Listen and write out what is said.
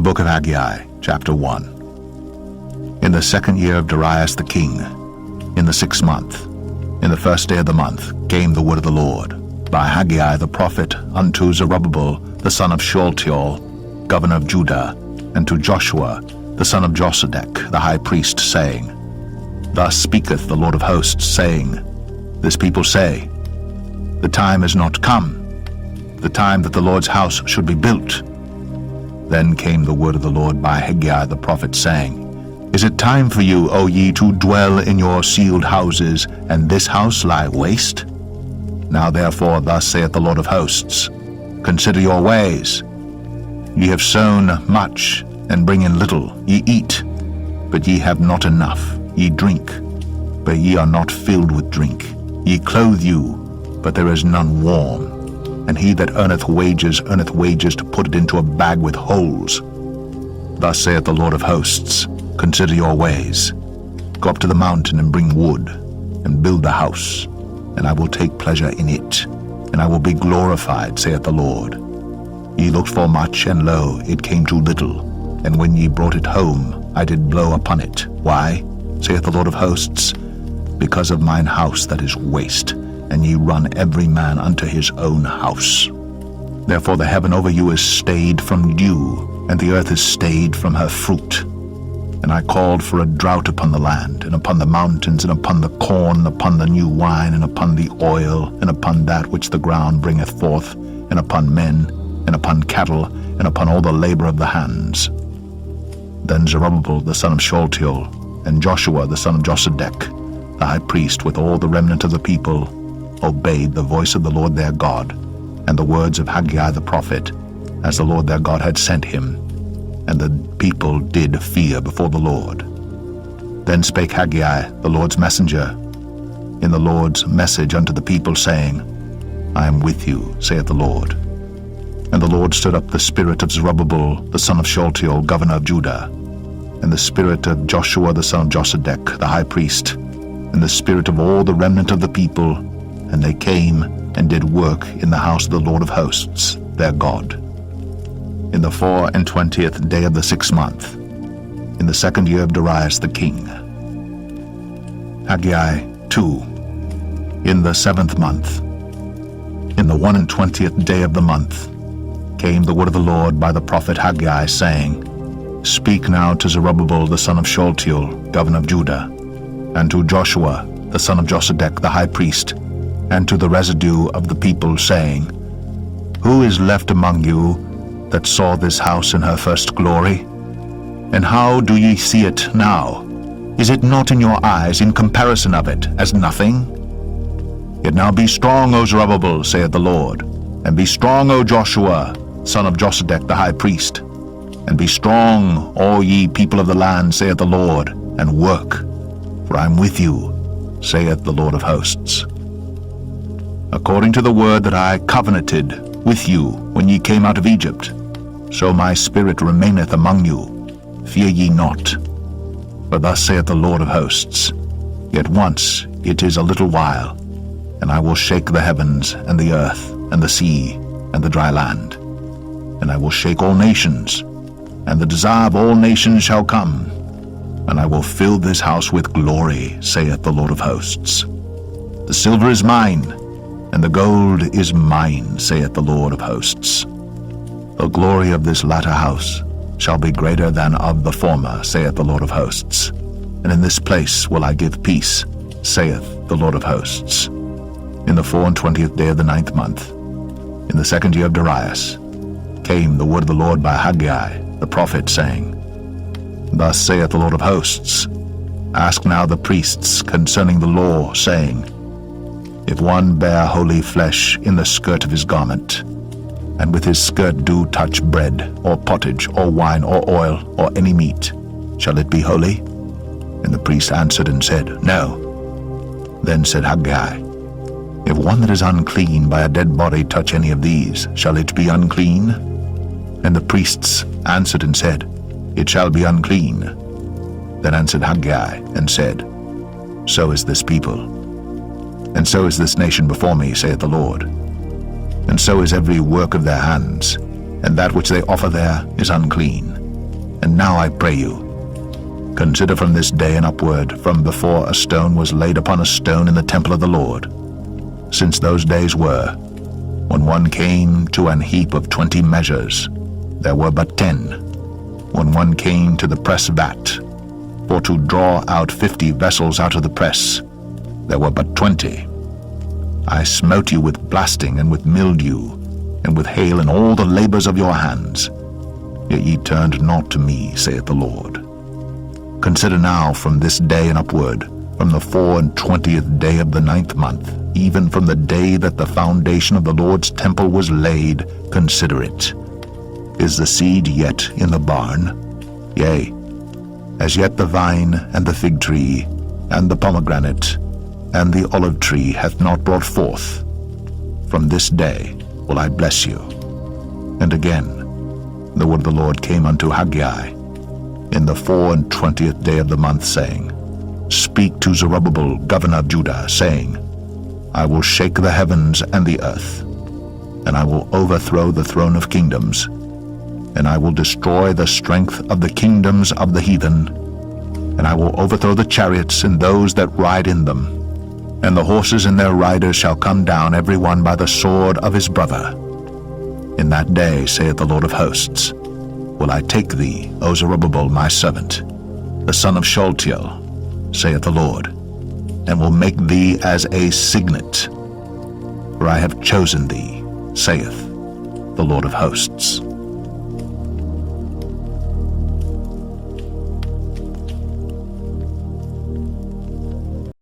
book of Haggai, chapter 1. In the 2nd year of Darius the king, in the 6th month, in the 1st day of the month, came the word of the Lord by Haggai the prophet unto Zerubbabel the son of Shealtiel, governor of Judah, and to Joshua the son of Josedech the high priest, saying, Thus speaketh the Lord of hosts, saying, This people say, The time is not come, the time that the Lord's house should be built. Then came the word of the Lord by Haggai the prophet, saying, Is it time for you, O ye, to dwell in your sealed houses, and this house lie waste? Now therefore thus saith the Lord of hosts, Consider your ways. Ye have sown much, and bring in little. Ye eat, but ye have not enough. Ye drink, but ye are not filled with drink. Ye clothe you, but there is none warm. And he that earneth wages to put it into a bag with holes. Thus saith the Lord of hosts, Consider your ways. Go up to the mountain and bring wood, and build the house, and I will take pleasure in it, and I will be glorified, saith the Lord. Ye looked for much, and lo, it came too little. And when ye brought it home, I did blow upon it. Why, saith the Lord of hosts? Because of mine house that is waste, and ye run every man unto his own house. Therefore the heaven over you is stayed from dew, and the earth is stayed from her fruit. And I called for a drought upon the land, and upon the mountains, and upon the corn, and upon the new wine, and upon the oil, and upon that which the ground bringeth forth, and upon men, and upon cattle, and upon all the labor of the hands. Then Zerubbabel the son of Shealtiel, and Joshua the son of Josedech, the high priest, with all the remnant of the people, obeyed the voice of the Lord their God, and the words of Haggai the prophet, as the Lord their God had sent him. And the people did fear before the Lord. Then spake Haggai, the Lord's messenger, in the Lord's message unto the people, saying, I am with you, saith the Lord. And the Lord stirred up the spirit of Zerubbabel the son of Shealtiel, governor of Judah, and the spirit of Joshua the son of Josedech, the high priest, and the spirit of all the remnant of the people, and they came and did work in the house of the Lord of hosts, their God. In the 24th day of the 6th month, in the 2nd year of Darius the king. Haggai 2. In the 7th month, in the 21st day of the month, came the word of the Lord by the prophet Haggai, saying, Speak now to Zerubbabel the son of Shealtiel, governor of Judah, and to Joshua the son of Josedech the high priest, and to the residue of the people, saying, Who is left among you that saw this house in her first glory? And how do ye see it now? Is it not in your eyes in comparison of it as nothing? Yet now be strong, O Zerubbabel, saith the Lord, and be strong, O Joshua, son of Josedech the high priest, and be strong, all ye people of the land, saith the Lord, and work, for I am with you, saith the Lord of hosts. According to the word that I covenanted with you when ye came out of Egypt, so my spirit remaineth among you. Fear ye not. For thus saith the Lord of hosts, Yet once it is a little while, and I will shake the heavens, and the earth, and the sea, and the dry land. And I will shake all nations, and the desire of all nations shall come. And I will fill this house with glory, saith the Lord of hosts. The silver is mine, and the gold is mine, saith the Lord of hosts. The glory of this latter house shall be greater than of the former, saith the Lord of hosts. And in this place will I give peace, saith the Lord of hosts. In the 24th day of the 9th month, in the 2nd year of Darius, came the word of the Lord by Haggai the prophet, saying, Thus saith the Lord of hosts, Ask now the priests concerning the law, saying, If one bear holy flesh in the skirt of his garment, and with his skirt do touch bread, or pottage, or wine, or oil, or any meat, shall it be holy? And the priest answered and said, No. Then said Haggai, If one that is unclean by a dead body touch any of these, shall it be unclean? And the priests answered and said, It shall be unclean. Then answered Haggai and said, So is this people, and so is this nation before me, saith the Lord. And so is every work of their hands, and that which they offer there is unclean. And now I pray you, consider from this day and upward, from before a stone was laid upon a stone in the temple of the Lord, since those days were, when one came to an heap of 20 measures, there were but 10. When one came to the press vat, for to draw out 50 vessels out of the press, there were but 20. I smote you with blasting and with mildew, and with hail in all the labors of your hands. Yet ye turned not to me, saith the Lord. Consider now from this day and upward, from the 24th day of the 9th month, even from the day that the foundation of the Lord's temple was laid, consider it. Is the seed yet in the barn? Yea, as yet the vine and the fig tree, and the pomegranate, and the olive tree hath not brought forth. From this day will I bless you. And again, the word of the Lord came unto Haggai in the 24th day of the month, saying, Speak to Zerubbabel, governor of Judah, saying, I will shake the heavens and the earth, and I will overthrow the throne of kingdoms, and I will destroy the strength of the kingdoms of the heathen, and I will overthrow the chariots and those that ride in them, and the horses and their riders shall come down every one by the sword of his brother. In that day, saith the Lord of hosts, will I take thee, O Zerubbabel, my servant, the son of Shealtiel, saith the Lord, and will make thee as a signet, for I have chosen thee, saith the Lord of hosts.